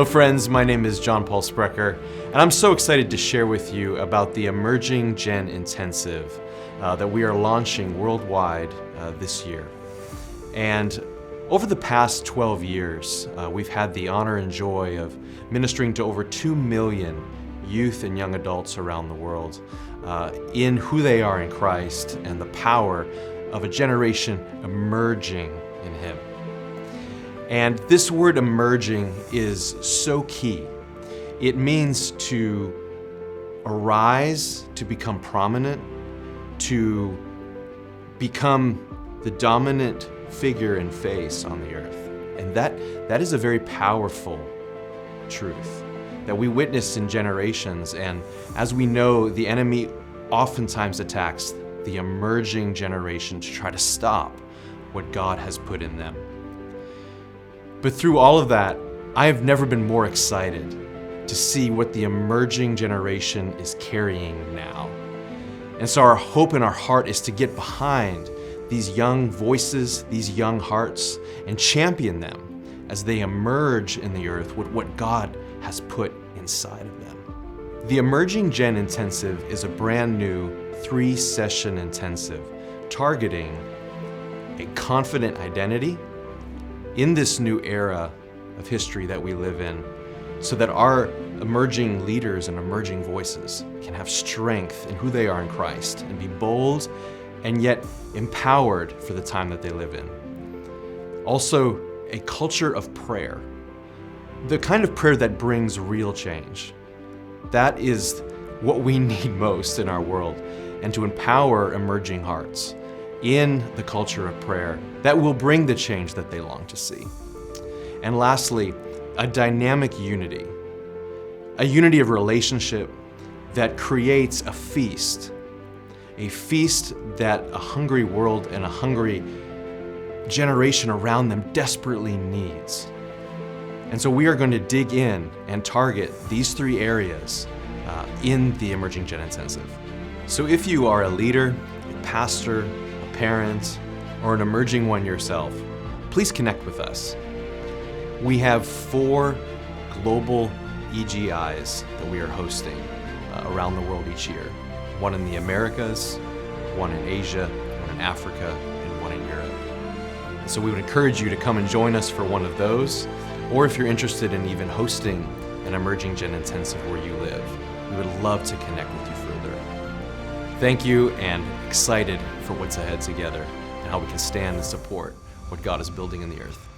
Hello friends, my name is John Paul Sprecher, and I'm so excited to share with you about the Emerging Gen Intensive that we are launching worldwide this year. And over the past 12 years, we've had the honor and joy of ministering to over 2 million youth and young adults around the world in who they are in Christ and the power of a generation emerging in Him. And this word emerging is so key. It means to arise, to become prominent, to become the dominant figure and face on the earth. And that is a very powerful truth that we witness in generations. And as we know, the enemy oftentimes attacks the emerging generation to try to stop what God has put in them. But through all of that, I have never been more excited to see what the emerging generation is carrying now. And so our hope in our heart is to get behind these young voices, these young hearts, and champion them as they emerge in the earth with what God has put inside of them. The Emerging Gen Intensive is a brand new 3-session intensive targeting a confident identity in this new era of history that we live in, so that our emerging leaders and emerging voices can have strength in who they are in Christ and be bold and yet empowered for the time that they live in. Also, a culture of prayer, the kind of prayer that brings real change. That is what we need most in our world, and to empower emerging hearts in the culture of prayer that will bring the change that they long to see. And lastly, a dynamic unity, a unity of relationship that creates a feast that a hungry world and a hungry generation around them desperately needs. And so we are going to dig in and target these 3 areas in the Emerging Gen Intensive. So if you are a leader, a pastor, a parent, or an emerging one yourself, please connect with us. We have 4 global EGIs that we are hosting around the world each year. One in the Americas, one in Asia, one in Africa, and one in Europe. So we would encourage you to come and join us for one of those, or if you're interested in even hosting an Emerging Gen Intensive where you live, we would love to connect with you further. Thank you, and excited for what's ahead together and how we can stand and support what God is building in the earth.